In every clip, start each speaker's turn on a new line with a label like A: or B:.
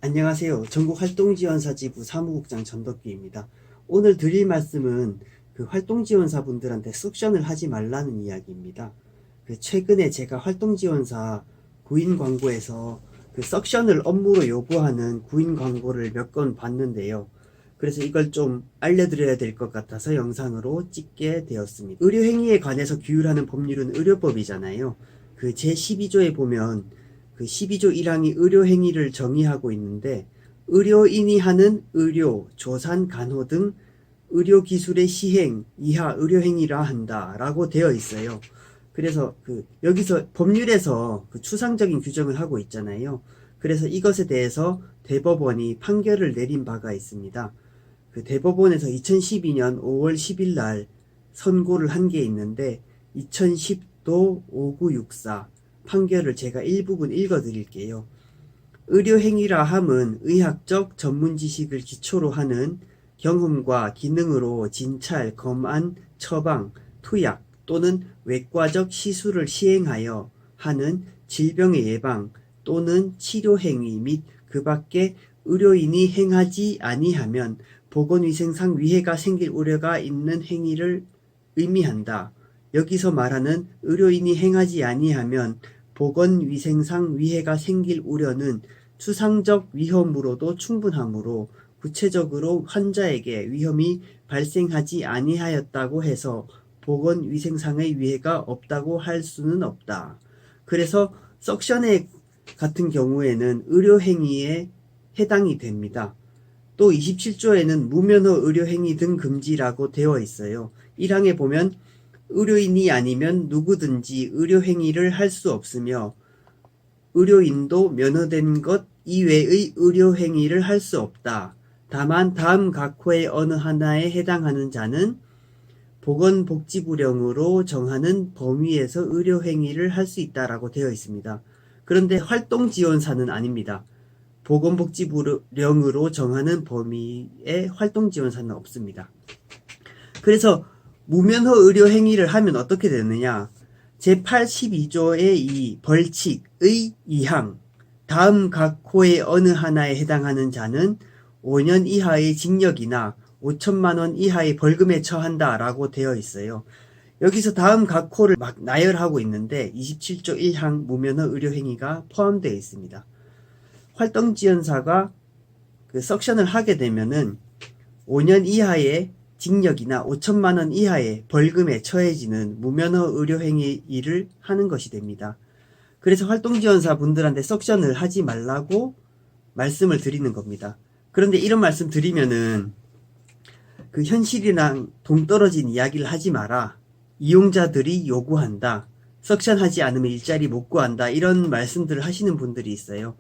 A: 안녕하세요. 전국활동지원사지부 사무국장 전덕기입니다. 오늘 드릴 말씀은 그 활동지원사분들한테 석션을 하지 말라는 이야기입니다. 최근에 제가 활동지원사 구인 광고에서 그 석션을 업무로 요구하는 구인 광고를 몇 건 봤는데요. 그래서 이걸 좀 알려드려야 될 것 같아서 영상으로 찍게 되었습니다. 의료행위에 관해서 규율하는 법률은 의료법이잖아요. 그 제12조에 보면 그 12조 1항이 의료행위를 정의하고 있는데, 의료인이 하는 의료, 조산, 간호 등 의료기술의 시행 이하 의료행위라 한다 라고 되어 있어요. 그래서 여기서 법률에서 추상적인 규정을 하고 있잖아요. 그래서 이것에 대해서 대법원이 판결을 내린 바가 있습니다. 대법원에서 2012년 5월 10일 날 선고를 한 게 있는데, 2010도 5964 판결을 제가 일부분 읽어 드릴게요. 의료행위라 함은 의학적 전문 지식을 기초로 하는 경험과 기능으로 진찰, 검안, 처방, 투약 또는 외과적 시술을 시행하여 하는 질병의 예방 또는 치료행위 및 그 밖에 의료인이 행하지 아니하면 보건위생상 위해가 생길 우려가 있는 행위를 의미한다. 여기서 말하는 의료인이 행하지 아니하면 보건위생상 위해가 생길 우려는 추상적 위험으로도 충분하므로 구체적으로 환자에게 위험이 발생하지 아니하였다고 해서 보건위생상의 위해가 없다고 할 수는 없다. 그래서 석션액 같은 경우에는 의료행위에 해당이 됩니다. 또 27조에는 무면허 의료행위 등 금지라고 되어 있어요. 1항에 보면 의료인이 아니면 누구든지 의료행위를 할 수 없으며 의료인도 면허된 것 이외의 의료행위를 할 수 없다. 다만 다음 각 호의 어느 하나에 해당하는 자는 보건복지부령으로 정하는 범위에서 의료행위를 할 수 있다라고 되어 있습니다. 그런데 활동지원사는 아닙니다. 보건복지부령으로 정하는 범위에 활동지원사는 없습니다. 그래서 무면허 의료행위를 하면 어떻게 되느냐? 제82조의 이 벌칙의 2항 다음 각 호의 어느 하나에 해당하는 자는 5년 이하의 징역이나 5천만 원 이하의 벌금에 처한다 라고 되어 있어요. 여기서 다음 각 호를 막 나열하고 있는데 27조 1항 무면허 의료행위가 포함되어 있습니다. 활동지원사가 석션을 하게 되면은 5년 이하의 징역이나 5천만 원 이하의 벌금에 처해지는 무면허 의료행위를 하는 것이 됩니다. 그래서 활동지원사 분들한테 석션을 하지 말라고 말씀을 드리는 겁니다. 그런데 이런 말씀 드리면은 현실이랑 동떨어진 이야기를 하지 마라. 이용자들이 요구한다. 석션하지 않으면 일자리 못 구한다. 이런 말씀들을 하시는 분들이 있어요.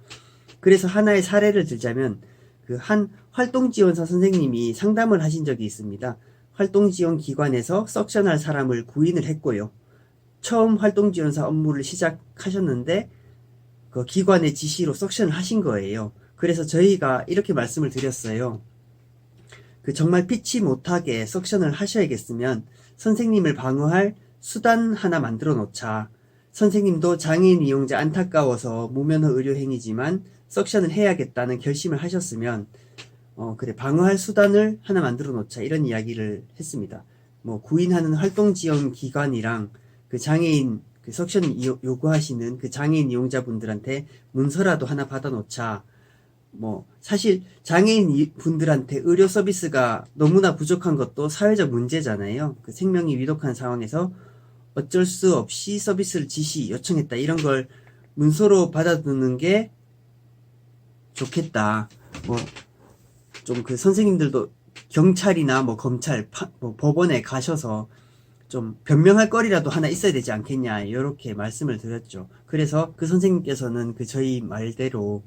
A: 그래서 하나의 사례를 들자면 한 활동지원사 선생님이 상담을 하신 적이 있습니다. 활동지원기관에서 석션할 사람을 구인을 했고요. 처음 활동지원사 업무를 시작하셨는데 그 기관의 지시로 석션을 하신 거예요. 그래서 저희가 이렇게 말씀을 드렸어요. 정말 피치 못하게 석션을 하셔야겠으면 선생님을 방어할 수단 하나 만들어 놓자. 선생님도 장애인 이용자 안타까워서 무면허 의료행위지만 석션을 해야겠다는 결심을 하셨으면 그래 방어할 수단을 하나 만들어 놓자 이런 이야기를 했습니다. 구인하는 활동지원기관이랑 장애인 석션 요구하시는 장애인 이용자분들한테 문서라도 하나 받아 놓자. 사실 장애인 분들한테 의료 서비스가 너무나 부족한 것도 사회적 문제잖아요. 생명이 위독한 상황에서 어쩔 수 없이 서비스를 요청했다. 이런 걸 문서로 받아두는 게 좋겠다. 좀 선생님들도 경찰이나 검찰, 법원에 가셔서 좀 변명할 거리라도 하나 있어야 되지 않겠냐. 이렇게 말씀을 드렸죠. 그래서 선생님께서는 저희 말대로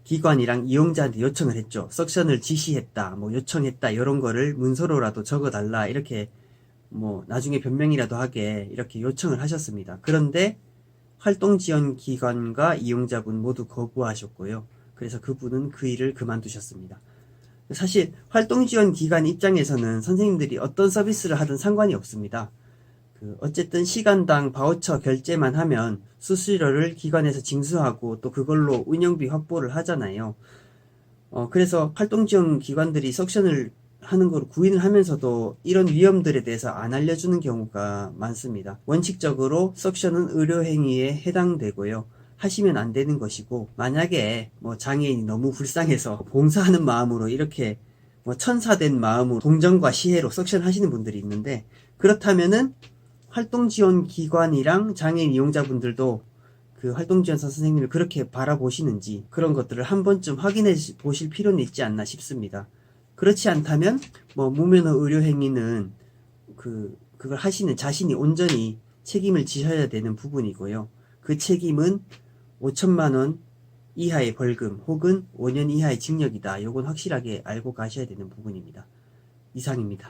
A: 기관이랑 이용자한테 요청을 했죠. 석션을 지시했다, 요청했다, 이런 거를 문서로라도 적어달라, 이렇게, 나중에 변명이라도 하게, 이렇게 요청을 하셨습니다. 그런데, 활동지원기관과 이용자분 모두 거부하셨고요. 그래서 그분은 그 일을 그만두셨습니다. 사실, 활동지원기관 입장에서는 선생님들이 어떤 서비스를 하든 상관이 없습니다. 어쨌든 시간당 바우처 결제만 하면 수수료를 기관에서 징수하고 또 그걸로 운영비 확보를 하잖아요. 그래서 활동지원 기관들이 석션을 하는 걸 구인을 하면서도 이런 위험들에 대해서 안 알려주는 경우가 많습니다. 원칙적으로 석션은 의료행위에 해당되고요. 하시면 안 되는 것이고, 만약에 장애인이 너무 불쌍해서 봉사하는 마음으로 이렇게 천사된 마음으로 동정과 시혜로 석션 하시는 분들이 있는데, 그렇다면은 활동지원기관이랑 장애인 이용자분들도 그 활동지원사 선생님을 그렇게 바라보시는지 그런 것들을 한 번쯤 확인해 보실 필요는 있지 않나 싶습니다. 그렇지 않다면 무면허 의료행위는 그걸 하시는 자신이 온전히 책임을 지셔야 되는 부분이고요. 그 책임은 5천만 원 이하의 벌금 혹은 5년 이하의 징역이다. 요건 확실하게 알고 가셔야 되는 부분입니다. 이상입니다.